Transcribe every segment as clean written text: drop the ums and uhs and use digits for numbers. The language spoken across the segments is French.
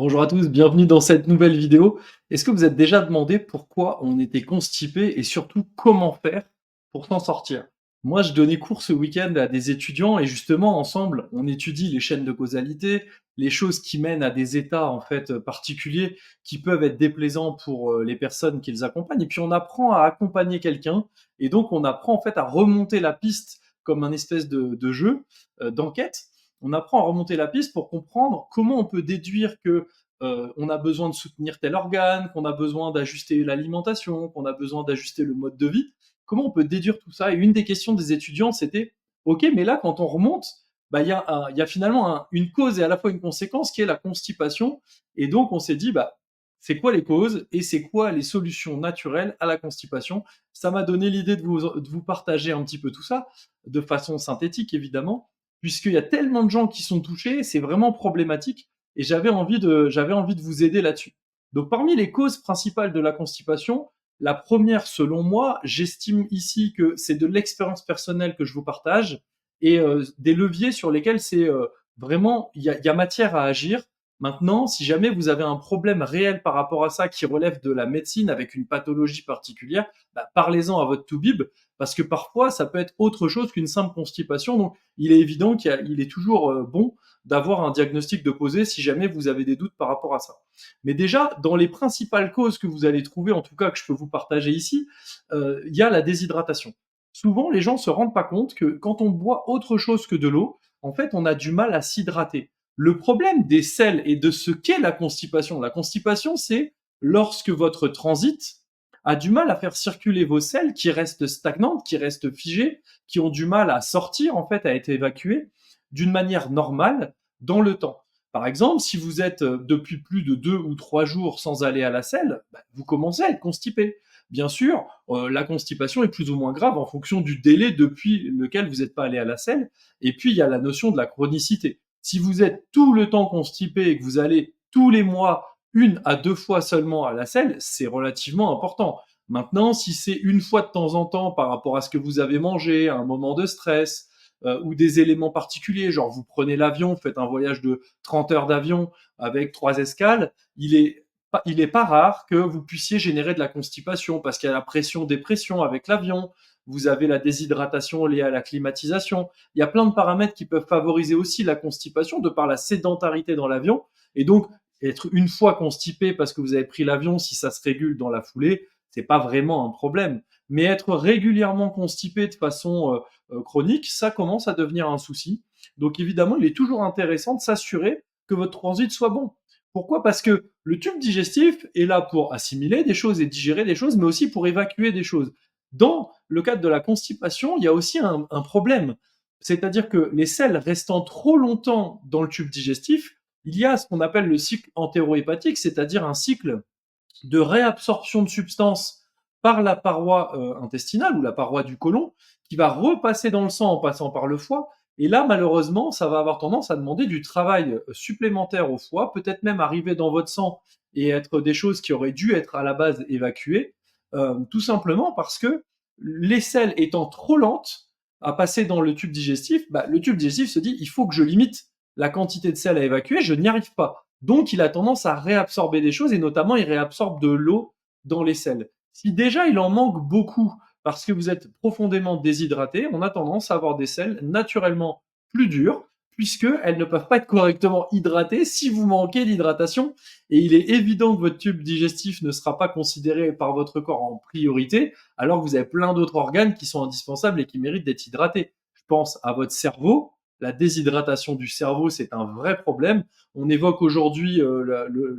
Bonjour à tous, bienvenue dans cette nouvelle vidéo. Est-ce que vous êtes déjà demandé pourquoi on était constipé et surtout comment faire pour s'en sortir? Moi, je donnais cours ce week-end à des étudiants et justement, ensemble, on étudie les chaînes de causalité, les choses qui mènent à des états en fait particuliers qui peuvent être déplaisants pour les personnes qu'ils accompagnent. Et puis, on apprend à accompagner quelqu'un et donc on apprend en fait à remonter la piste comme un espèce de jeu d'enquête. On apprend à remonter la piste pour comprendre comment on peut déduire que on a besoin de soutenir tel organe, qu'on a besoin d'ajuster l'alimentation, qu'on a besoin d'ajuster le mode de vie. Comment on peut déduire tout ça? Et une des questions des étudiants, c'était, OK, mais là, quand on remonte, bah, il y a finalement une cause et à la fois une conséquence qui est la constipation. Et donc, on s'est dit, bah, c'est quoi les causes et c'est quoi les solutions naturelles à la constipation? Ça m'a donné l'idée de vous partager un petit peu tout ça, de façon synthétique, évidemment, puisqu'il y a tellement de gens qui sont touchés, c'est vraiment problématique et j'avais envie de vous aider là-dessus. Donc parmi les causes principales de la constipation, la première, selon moi, j'estime ici que c'est de l'expérience personnelle que je vous partage et des leviers sur lesquels c'est vraiment, il y a matière à agir. Maintenant, si jamais vous avez un problème réel par rapport à ça qui relève de la médecine avec une pathologie particulière, bah, parlez-en à votre toubib parce que parfois ça peut être autre chose qu'une simple constipation. Donc il est évident qu'il est toujours bon d'avoir un diagnostic de posé si jamais vous avez des doutes par rapport à ça. Mais déjà, dans les principales causes que vous allez trouver, en tout cas que je peux vous partager ici, il y a la déshydratation. Souvent, les gens se rendent pas compte que quand on boit autre chose que de l'eau, en fait, on a du mal à s'hydrater. Le problème des selles et de ce qu'est la constipation, c'est lorsque votre transit a du mal à faire circuler vos selles qui restent stagnantes, qui restent figées, qui ont du mal à sortir, en fait, à être évacuées d'une manière normale dans le temps. Par exemple, si vous êtes depuis plus de 2 ou 3 jours sans aller à la selle, bah, vous commencez à être constipé. Bien sûr, la constipation est plus ou moins grave en fonction du délai depuis lequel vous n'êtes pas allé à la selle. Et puis, il y a la notion de la chronicité. Si vous êtes tout le temps constipé et que vous allez tous les mois 1 à 2 fois seulement à la selle, c'est relativement important. Maintenant, si c'est une fois de temps en temps par rapport à ce que vous avez mangé, à un moment de stress, ou des éléments particuliers, genre vous prenez l'avion, vous faites un voyage de 30 heures d'avion avec 3 escales, il est pas rare que vous puissiez générer de la constipation parce qu'il y a la pression-dépression avec l'avion, vous avez la déshydratation liée à la climatisation. Il y a plein de paramètres qui peuvent favoriser aussi la constipation de par la sédentarité dans l'avion. Et donc, être une fois constipé parce que vous avez pris l'avion, si ça se régule dans la foulée, c'est pas vraiment un problème. Mais être régulièrement constipé de façon chronique, ça commence à devenir un souci. Donc évidemment, il est toujours intéressant de s'assurer que votre transit soit bon. Pourquoi? Parce que le tube digestif est là pour assimiler des choses et digérer des choses, mais aussi pour évacuer des choses. Dans le cadre de la constipation, il y a aussi un problème. C'est-à-dire que les selles restant trop longtemps dans le tube digestif, il y a ce qu'on appelle le cycle entérohépatique, c'est-à-dire un cycle de réabsorption de substances par la paroi intestinale ou la paroi du côlon, qui va repasser dans le sang en passant par le foie. Et là, malheureusement, ça va avoir tendance à demander du travail supplémentaire au foie, peut-être même arriver dans votre sang et être des choses qui auraient dû être à la base évacuées, tout simplement parce que les selles étant trop lentes à passer dans le tube digestif, bah, le tube digestif se dit il faut que je limite la quantité de sel à évacuer, je n'y arrive pas. Donc, il a tendance à réabsorber des choses et notamment, il réabsorbe de l'eau dans les selles. Si déjà il en manque beaucoup parce que vous êtes profondément déshydraté, on a tendance à avoir des selles naturellement plus dures puisqu'elles ne peuvent pas être correctement hydratées si vous manquez d'hydratation. Et il est évident que votre tube digestif ne sera pas considéré par votre corps en priorité alors que vous avez plein d'autres organes qui sont indispensables et qui méritent d'être hydratés. Je pense à votre cerveau. La déshydratation du cerveau, c'est un vrai problème. On évoque aujourd'hui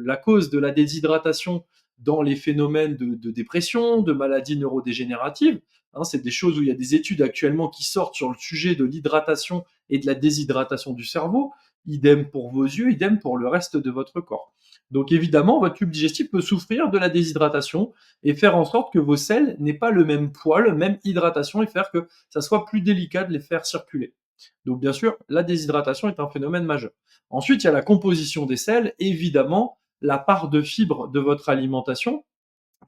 la cause de la déshydratation dans les phénomènes de dépression, de maladies neurodégénératives. Hein, c'est des choses où il y a des études actuellement qui sortent sur le sujet de l'hydratation et de la déshydratation du cerveau. Idem pour vos yeux, idem pour le reste de votre corps. Donc évidemment, votre tube digestif peut souffrir de la déshydratation et faire en sorte que vos selles n'aient pas le même poids, la même hydratation et faire que ça soit plus délicat de les faire circuler. Donc bien sûr, la déshydratation est un phénomène majeur. Ensuite, il y a la composition des sels. Évidemment, la part de fibres de votre alimentation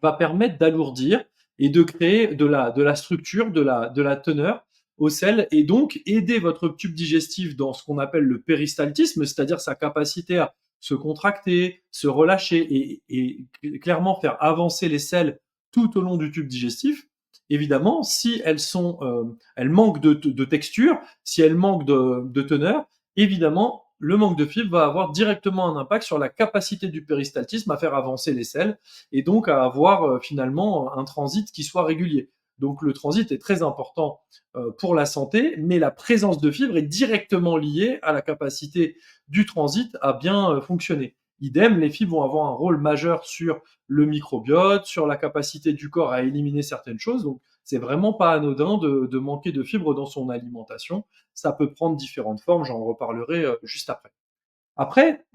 va permettre d'alourdir et de créer de la structure, de la teneur aux sels et donc aider votre tube digestif dans ce qu'on appelle le péristaltisme, c'est-à-dire sa capacité à se contracter, se relâcher et clairement faire avancer les selles tout au long du tube digestif. Évidemment, si elles manquent de texture, si elles manquent de teneur, évidemment, le manque de fibres va avoir directement un impact sur la capacité du péristaltisme à faire avancer les selles et donc à avoir finalement un transit qui soit régulier. Donc le transit est très important pour la santé, mais la présence de fibres est directement liée à la capacité du transit à bien fonctionner. Idem, les fibres vont avoir un rôle majeur sur le microbiote, sur la capacité du corps à éliminer certaines choses. Donc c'est vraiment pas anodin de manquer de fibres dans son alimentation. Ça peut prendre différentes formes, j'en reparlerai juste après. Après,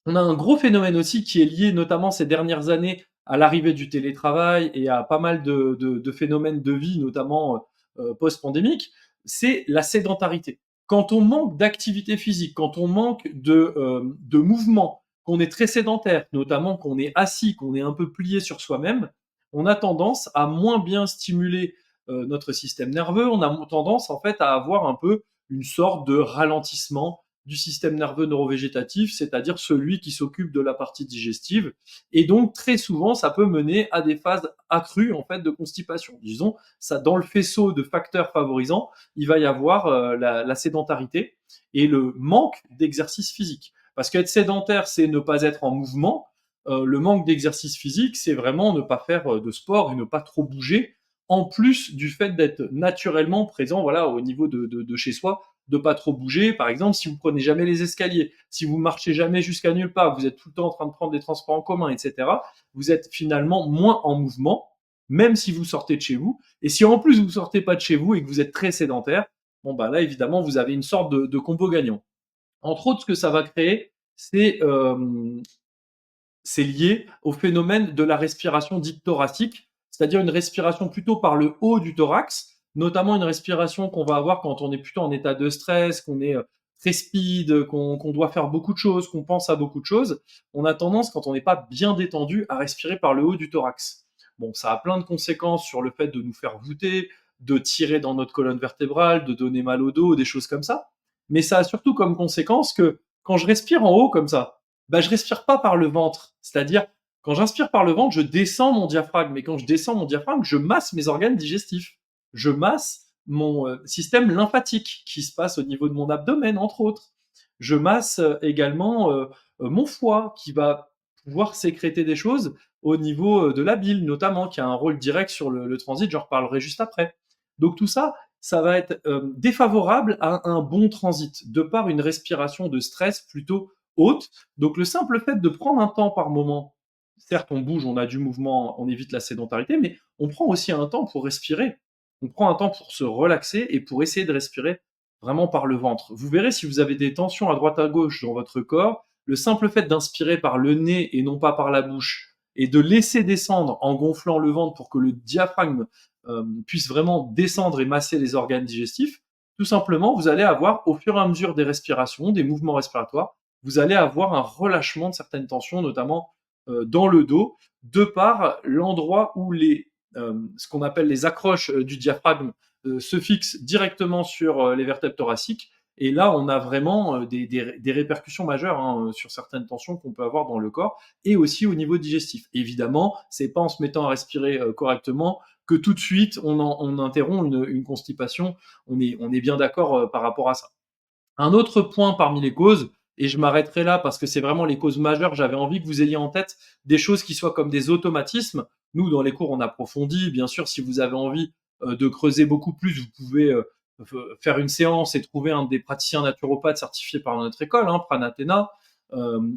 on a un gros phénomène aussi qui est lié notamment ces dernières années à l'arrivée du télétravail et à pas mal de phénomènes de vie, notamment post-pandémiques, c'est la sédentarité. Quand on manque d'activité physique, quand on manque de mouvement, qu'on est très sédentaire, notamment qu'on est assis, qu'on est un peu plié sur soi-même, on a tendance à moins bien stimuler notre système nerveux, on a tendance en fait à avoir un peu une sorte de ralentissement du système nerveux neurovégétatif, c'est-à-dire celui qui s'occupe de la partie digestive. Et donc, très souvent, ça peut mener à des phases accrues, en fait, de constipation. Disons, ça, dans le faisceau de facteurs favorisants, il va y avoir la sédentarité et le manque d'exercice physique. Parce qu'être sédentaire, c'est ne pas être en mouvement. Le manque d'exercice physique, c'est vraiment ne pas faire de sport et ne pas trop bouger, en plus du fait d'être naturellement présent, voilà, au niveau de chez soi, de pas trop bouger. Par exemple, si vous prenez jamais les escaliers, si vous marchez jamais jusqu'à nulle part, vous êtes tout le temps en train de prendre des transports en commun, etc., vous êtes finalement moins en mouvement, même si vous sortez de chez vous. Et si en plus vous sortez pas de chez vous et que vous êtes très sédentaire, bon bah là évidemment vous avez une sorte de combo gagnant. Entre autres, ce que ça va créer, c'est lié au phénomène de la respiration dite thoracique, c'est-à-dire une respiration plutôt par le haut du thorax, notamment une respiration qu'on va avoir quand on est plutôt en état de stress, qu'on est très speed, qu'on doit faire beaucoup de choses, qu'on pense à beaucoup de choses. On a tendance, quand on n'est pas bien détendu, à respirer par le haut du thorax. Bon, ça a plein de conséquences sur le fait de nous faire voûter, de tirer dans notre colonne vertébrale, de donner mal au dos, des choses comme ça. Mais ça a surtout comme conséquence que quand je respire en haut comme ça, bah, je respire pas par le ventre. C'est-à-dire, quand j'inspire par le ventre, je descends mon diaphragme. Et quand je descends mon diaphragme, je masse mes organes digestifs. Je masse mon système lymphatique qui se passe au niveau de mon abdomen, entre autres. Je masse également mon foie qui va pouvoir sécréter des choses au niveau de la bile, notamment, qui a un rôle direct sur le transit. J'en reparlerai juste après. Donc tout ça, ça va être défavorable à un bon transit, de par une respiration de stress plutôt haute. Donc le simple fait de prendre un temps par moment, certes on bouge, on a du mouvement, on évite la sédentarité, mais on prend aussi un temps pour respirer. On prend un temps pour se relaxer et pour essayer de respirer vraiment par le ventre. Vous verrez si vous avez des tensions à droite à gauche dans votre corps, le simple fait d'inspirer par le nez et non pas par la bouche, et de laisser descendre en gonflant le ventre pour que le diaphragme puisse vraiment descendre et masser les organes digestifs, tout simplement, vous allez avoir au fur et à mesure des respirations, des mouvements respiratoires, vous allez avoir un relâchement de certaines tensions, notamment dans le dos, de par l'endroit où ce qu'on appelle les accroches du diaphragme se fixent directement sur les vertèbres thoraciques. Et là, on a vraiment des répercussions majeures hein, sur certaines tensions qu'on peut avoir dans le corps et aussi au niveau digestif. Évidemment, c'est pas en se mettant à respirer correctement que tout de suite on interrompt une constipation. On est bien d'accord par rapport à ça. Un autre point parmi les causes, et je m'arrêterai là parce que c'est vraiment les causes majeures, j'avais envie que vous ayez en tête des choses qui soient comme des automatismes. Nous, dans les cours, on approfondit. Bien sûr, si vous avez envie de creuser beaucoup plus, vous pouvez faire une séance et trouver un des praticiens naturopathes certifiés par notre école, hein, Pranatena,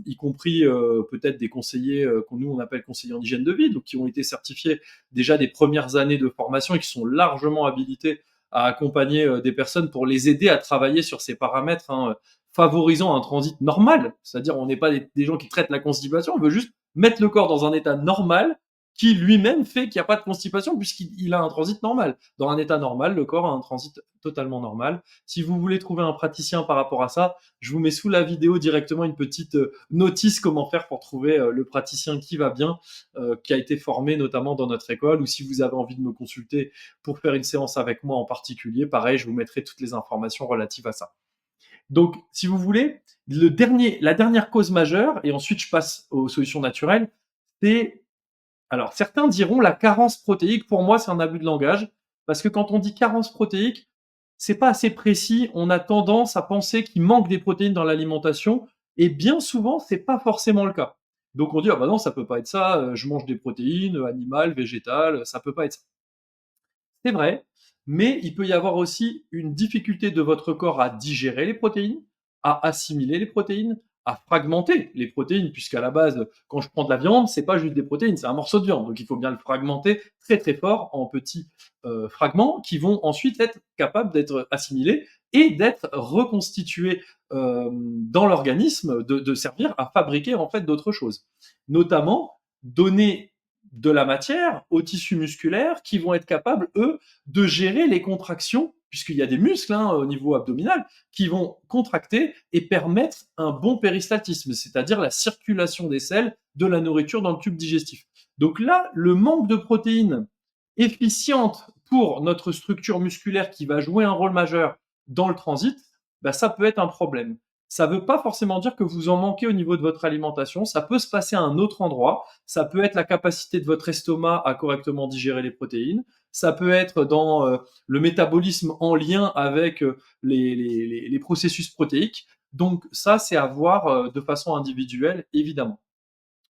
y compris peut-être des conseillers qu'on nous on appelle conseillers en hygiène de vie, donc qui ont été certifiés déjà des premières années de formation et qui sont largement habilités à accompagner des personnes pour les aider à travailler sur ces paramètres hein, favorisant un transit normal. C'est-à-dire, on n'est pas des gens qui traitent la constipation, on veut juste mettre le corps dans un état normal qui lui-même fait qu'il n'y a pas de constipation puisqu'il a un transit normal. Dans un état normal, le corps a un transit totalement normal. Si vous voulez trouver un praticien par rapport à ça, je vous mets sous la vidéo directement une petite notice comment faire pour trouver le praticien qui va bien, qui a été formé notamment dans notre école, ou si vous avez envie de me consulter pour faire une séance avec moi en particulier, pareil, je vous mettrai toutes les informations relatives à ça. Donc, si vous voulez, la dernière cause majeure, et ensuite je passe aux solutions naturelles, c'est alors certains diront la carence protéique. Pour moi, c'est un abus de langage parce que quand on dit carence protéique, c'est pas assez précis. On a tendance à penser qu'il manque des protéines dans l'alimentation et bien souvent, c'est pas forcément le cas. Donc on dit: «Ah bah non, ça peut pas être ça, je mange des protéines, animales, végétales, ça peut pas être ça». C'est vrai, mais il peut y avoir aussi une difficulté de votre corps à digérer les protéines, à assimiler les protéines, à fragmenter les protéines, puisqu'à la base, quand je prends de la viande, c'est pas juste des protéines, c'est un morceau de viande. Donc il faut bien le fragmenter très très fort en petits fragments qui vont ensuite être capables d'être assimilés et d'être reconstitués dans l'organisme, de servir à fabriquer en fait d'autres choses. Notamment donner de la matière aux tissus musculaires qui vont être capables, eux, de gérer les contractions, puisqu'il y a des muscles au niveau abdominal, qui vont contracter et permettre un bon péristaltisme, c'est-à-dire la circulation des selles de la nourriture dans le tube digestif. Donc là, le manque de protéines efficientes pour notre structure musculaire qui va jouer un rôle majeur dans le transit, bah, ça peut être un problème. Ça ne veut pas forcément dire que vous en manquez au niveau de votre alimentation, ça peut se passer à un autre endroit, ça peut être la capacité de votre estomac à correctement digérer les protéines, ça peut être dans le métabolisme en lien avec les processus protéiques. Donc ça, c'est à voir de façon individuelle, évidemment.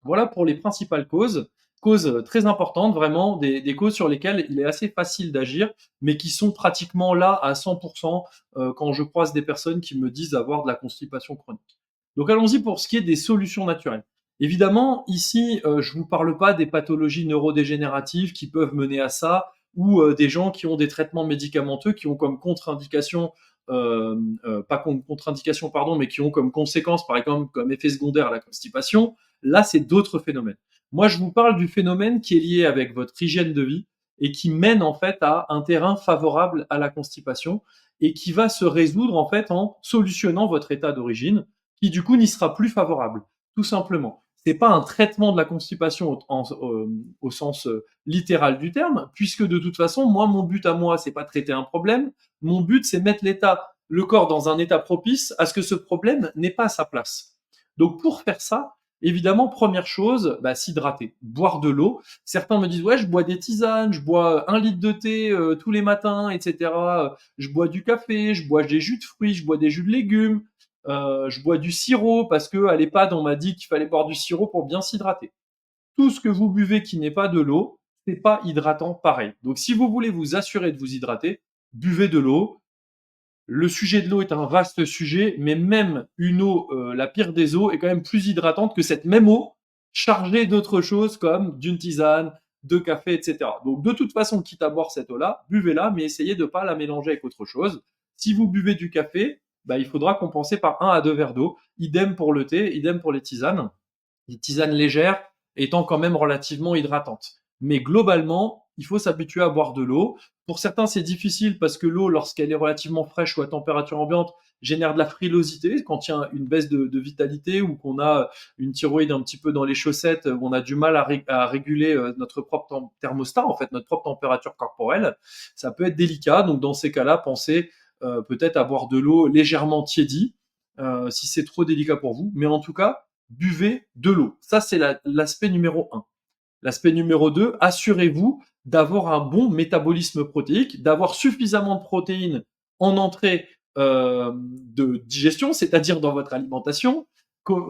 Voilà pour les principales causes. Causes très importantes, vraiment, des causes sur lesquelles il est assez facile d'agir, mais qui sont pratiquement là à 100% quand je croise des personnes qui me disent avoir de la constipation chronique. Donc allons-y pour ce qui est des solutions naturelles. Évidemment, ici, je ne vous parle pas des pathologies neurodégénératives qui peuvent mener à ça, ou des gens qui ont des traitements médicamenteux qui ont comme contre-indication, pas comme contre-indication, pardon, mais qui ont comme conséquence, par exemple, comme effet secondaire la constipation. Là, c'est d'autres phénomènes. Moi, je vous parle du phénomène qui est lié avec votre hygiène de vie et qui mène en fait à un terrain favorable à la constipation et qui va se résoudre en fait en solutionnant votre état d'origine, qui du coup n'y sera plus favorable, tout simplement. C'est pas un traitement de la constipation au sens littéral du terme, puisque de toute façon, moi, mon but à moi, c'est pas traiter un problème. Mon but, c'est mettre le corps dans un état propice à ce que ce problème n'ait pas sa place. Donc, pour faire ça, évidemment, première chose, bah, s'hydrater, boire de l'eau. Certains me disent, ouais, je bois des tisanes, je bois 1 litre de thé tous les matins, etc. Je bois du café, je bois des jus de fruits, je bois des jus de légumes, je bois du sirop parce que à l'EHPAD, on m'a dit qu'il fallait boire du sirop pour bien s'hydrater. Tout ce que vous buvez qui n'est pas de l'eau, c'est pas hydratant pareil. Donc, si vous voulez vous assurer de vous hydrater, buvez de l'eau. Le sujet de l'eau est un vaste sujet, mais même une eau, la pire des eaux, est quand même plus hydratante que cette même eau chargée d'autres choses comme d'une tisane, de café, etc. Donc de toute façon, quitte à boire cette eau-là, buvez-la, mais essayez de ne pas la mélanger avec autre chose. Si vous buvez du café, bah, il faudra compenser par 1 à 2 verres d'eau. Idem pour le thé, idem pour les tisanes. Les tisanes légères étant quand même relativement hydratantes. Mais globalement, il faut s'habituer à boire de l'eau. Pour certains, c'est difficile parce que l'eau, lorsqu'elle est relativement fraîche ou à température ambiante, génère de la frilosité quand il y a une baisse de vitalité ou qu'on a une thyroïde un petit peu dans les chaussettes, où on a du mal à réguler notre propre thermostat, en fait, notre propre température corporelle. Ça peut être délicat. Donc, dans ces cas-là, pensez peut-être à boire de l'eau légèrement tiédie, si c'est trop délicat pour vous. Mais en tout cas, buvez de l'eau. Ça, c'est l'aspect numéro 1. L'aspect numéro 2, assurez-vous d'avoir un bon métabolisme protéique, d'avoir suffisamment de protéines en entrée de digestion, c'est-à-dire dans votre alimentation.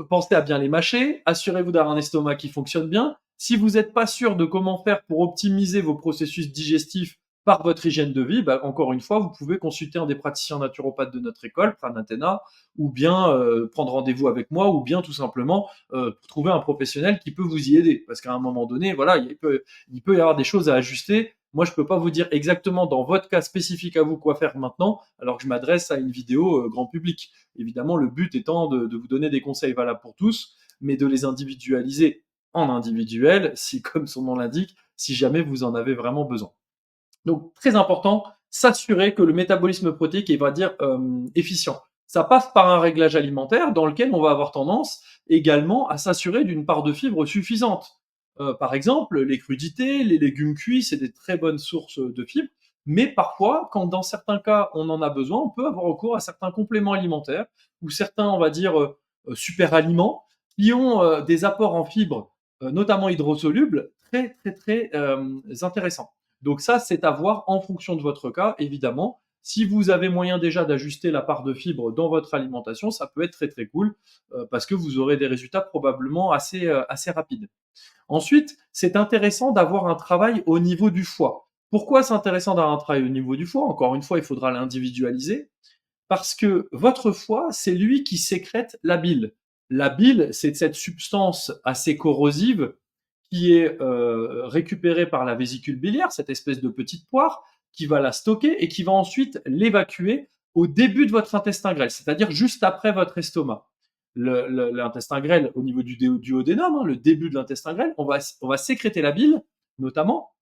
Pensez à bien les mâcher, assurez-vous d'avoir un estomac qui fonctionne bien. Si vous n'êtes pas sûr de comment faire pour optimiser vos processus digestifs par votre hygiène de vie, bah, encore une fois, vous pouvez consulter un des praticiens naturopathes de notre école, Pranatena, ou bien prendre rendez-vous avec moi, ou bien tout simplement trouver un professionnel qui peut vous y aider. Parce qu'à un moment donné, voilà, il peut y avoir des choses à ajuster. Moi, je ne peux pas vous dire exactement dans votre cas spécifique à vous quoi faire maintenant, alors que je m'adresse à une vidéo grand public. Évidemment, le but étant de vous donner des conseils valables pour tous, mais de les individualiser en individuel, si, comme son nom l'indique, si jamais vous en avez vraiment besoin. Donc, très important, s'assurer que le métabolisme protéique est, on va dire, efficient. Ça passe par un réglage alimentaire dans lequel on va avoir tendance également à s'assurer d'une part de fibres suffisante. Par exemple, les crudités, les légumes cuits, c'est des très bonnes sources de fibres. Mais parfois, quand dans certains cas, on en a besoin, on peut avoir recours à certains compléments alimentaires ou certains, on va dire, super aliments qui ont des apports en fibres, notamment hydrosolubles, très, très, très intéressants. Donc ça, c'est à voir en fonction de votre cas, évidemment. Si vous avez moyen déjà d'ajuster la part de fibres dans votre alimentation, ça peut être très, très cool parce que vous aurez des résultats probablement assez rapides. Ensuite, c'est intéressant d'avoir un travail au niveau du foie. Pourquoi c'est intéressant d'avoir un travail au niveau du foie? Encore une fois, il faudra l'individualiser parce que votre foie, c'est lui qui sécrète la bile. La bile, c'est cette substance assez corrosive qui est récupérée par la vésicule biliaire, cette espèce de petite poire, qui va la stocker et qui va ensuite l'évacuer au début de votre intestin grêle, c'est-à-dire juste après votre estomac. L'intestin grêle au niveau du duodénum, hein, le début de l'intestin grêle, on va sécréter la bile, notamment,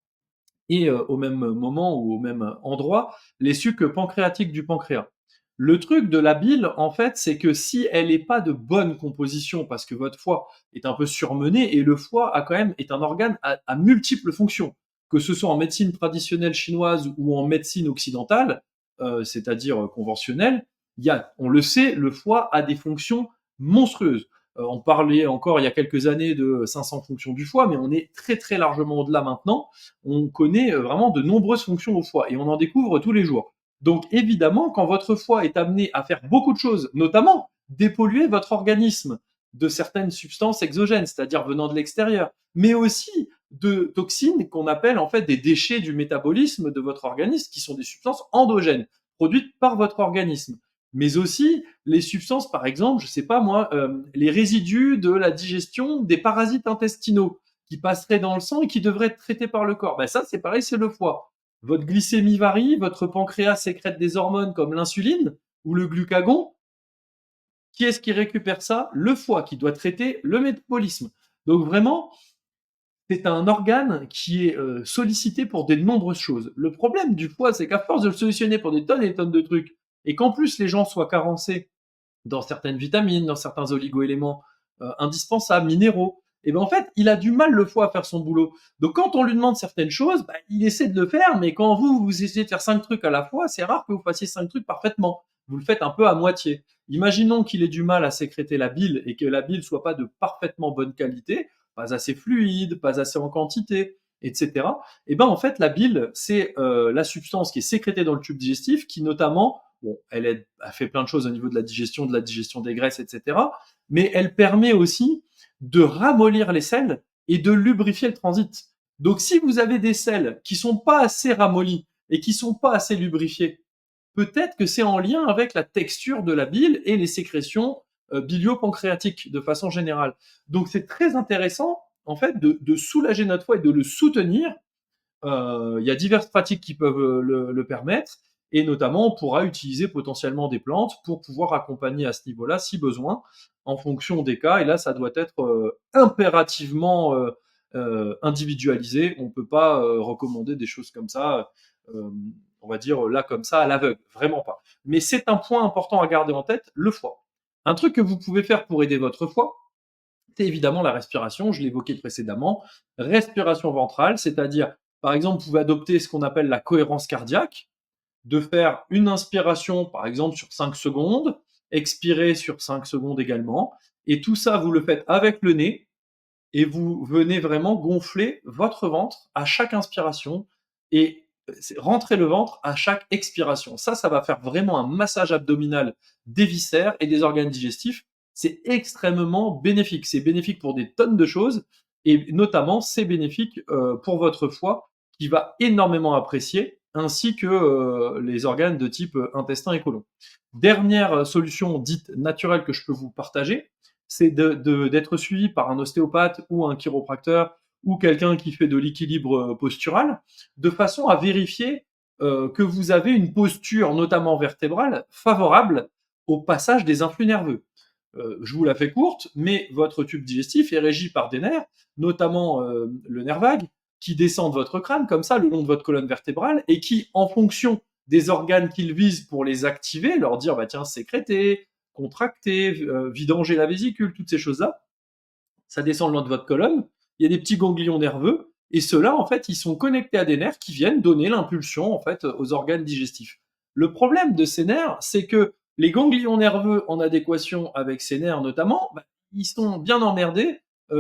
et au même moment ou au même endroit, les sucs pancréatiques du pancréas. Le truc de la bile, en fait, c'est que si elle n'est pas de bonne composition, parce que votre foie est un peu surmené, et le foie est un organe à multiples fonctions, que ce soit en médecine traditionnelle chinoise ou en médecine occidentale, c'est-à-dire conventionnelle, on le sait, le foie a des fonctions monstrueuses. On parlait encore il y a quelques années de 500 fonctions du foie, mais on est très très largement au-delà maintenant. On connaît vraiment de nombreuses fonctions au foie et on en découvre tous les jours. Donc évidemment, quand votre foie est amené à faire beaucoup de choses, notamment dépolluer votre organisme de certaines substances exogènes, c'est-à-dire venant de l'extérieur, mais aussi de toxines qu'on appelle en fait des déchets du métabolisme de votre organisme, qui sont des substances endogènes, produites par votre organisme. Mais aussi les substances, par exemple, je sais pas moi, les résidus de la digestion des parasites intestinaux qui passeraient dans le sang et qui devraient être traités par le corps. Ben ça, c'est pareil, c'est le foie. Votre glycémie varie, votre pancréas sécrète des hormones comme l'insuline ou le glucagon. Qui est-ce qui récupère ça? Le foie, qui doit traiter le métabolisme. Donc vraiment, c'est un organe qui est sollicité pour de nombreuses choses. Le problème du foie, c'est qu'à force de le solliciter pour des tonnes et des tonnes de trucs, et qu'en plus les gens soient carencés dans certaines vitamines, dans certains oligo-éléments indispensables, minéraux, et ben en fait, il a du mal le foie à faire son boulot. Donc quand on lui demande certaines choses, bah, il essaie de le faire, mais quand vous essayez de faire 5 trucs à la fois, c'est rare que vous fassiez 5 trucs parfaitement. Vous le faites un peu à moitié. Imaginons qu'il ait du mal à sécréter la bile et que la bile soit pas de parfaitement bonne qualité, pas assez fluide, pas assez en quantité, etc. Et ben en fait, la bile, c'est la substance qui est sécrétée dans le tube digestif, qui notamment, bon, elle fait plein de choses au niveau de la digestion des graisses, etc. Mais elle permet aussi de ramollir les selles et de lubrifier le transit. Donc si vous avez des selles qui sont pas assez ramollies et qui sont pas assez lubrifiées, peut-être que c'est en lien avec la texture de la bile et les sécrétions bilio-pancréatiques de façon générale. Donc c'est très intéressant en fait de soulager notre foie et de le soutenir. Il y a diverses pratiques qui peuvent le permettre, et notamment on pourra utiliser potentiellement des plantes pour pouvoir accompagner à ce niveau-là si besoin, en fonction des cas. Et là, ça doit être impérativement individualisé. On ne peut pas recommander des choses comme ça, euh, on va dire là comme ça à l'aveugle, vraiment pas. Mais c'est un point important à garder en tête, le foie. Un truc que vous pouvez faire pour aider votre foie, c'est évidemment la respiration, je l'évoquais précédemment. Respiration ventrale, c'est-à-dire, par exemple, vous pouvez adopter ce qu'on appelle la cohérence cardiaque, de faire une inspiration, par exemple, sur 5 secondes, expirer sur 5 secondes également, et tout ça, vous le faites avec le nez, et vous venez vraiment gonfler votre ventre à chaque inspiration, et rentrer le ventre à chaque expiration. Ça va faire vraiment un massage abdominal des viscères et des organes digestifs. C'est extrêmement bénéfique. C'est bénéfique pour des tonnes de choses, et notamment c'est bénéfique pour votre foie qui va énormément apprécier, ainsi que les organes de type intestin et côlon. Dernière solution dite naturelle que je peux vous partager, c'est d'être suivi par un ostéopathe ou un chiropracteur ou quelqu'un qui fait de l'équilibre postural, de façon à vérifier que vous avez une posture, notamment vertébrale, favorable au passage des influx nerveux. Je vous la fais courte, mais votre tube digestif est régi par des nerfs, notamment le nerf vague, qui descend de votre crâne, comme ça, le long de votre colonne vertébrale, et qui, en fonction des organes qu'il vise pour les activer, leur dire, bah tiens, sécréter, contracter, vidanger la vésicule, toutes ces choses-là, ça descend le long de votre colonne, il y a des petits ganglions nerveux, Et ceux-là, en fait, ils sont connectés à des nerfs qui viennent donner l'impulsion, en fait, aux organes digestifs. Le problème de ces nerfs, c'est que les ganglions nerveux en adéquation avec ces nerfs notamment, bah, ils sont bien emmerdés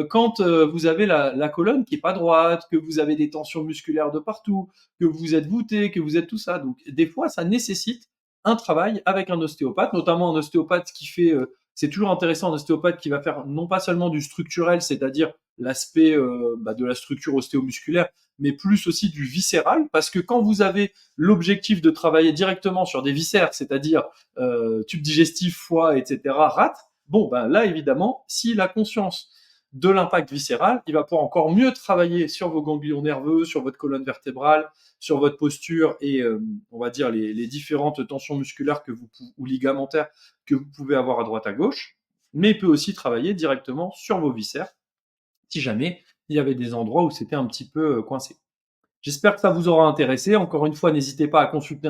quand vous avez la colonne qui est pas droite, que vous avez des tensions musculaires de partout, que vous êtes voûté, que vous êtes tout ça. Donc des fois, ça nécessite un travail avec un ostéopathe, notamment un ostéopathe qui fait, c'est toujours intéressant, un ostéopathe qui va faire non pas seulement du structurel, c'est-à-dire l'aspect de la structure ostéomusculaire, mais plus aussi du viscéral, parce que quand vous avez l'objectif de travailler directement sur des viscères, c'est-à-dire tube digestif, foie, etc., rate, bon, ben là, évidemment, s'il a conscience de l'impact viscéral, il va pouvoir encore mieux travailler sur vos ganglions nerveux, sur votre colonne vertébrale, sur votre posture et on va dire les différentes tensions musculaires ou ligamentaires que vous pouvez avoir à droite à gauche, mais il peut aussi travailler directement sur vos viscères si jamais il y avait des endroits où c'était un petit peu coincé. J'espère que ça vous aura intéressé. Encore une fois, n'hésitez pas à consulter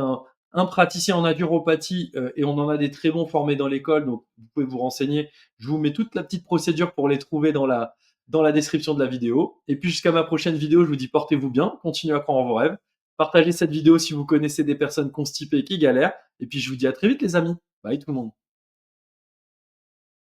un praticien en naturopathie et on en a des très bons formés dans l'école, donc vous pouvez vous renseigner. Je vous mets toute la petite procédure pour les trouver dans la description de la vidéo. Et puis jusqu'à ma prochaine vidéo, je vous dis portez-vous bien, continuez à croire en vos rêves. Partagez cette vidéo si vous connaissez des personnes constipées qui galèrent. Et puis je vous dis à très vite les amis. Bye tout le monde.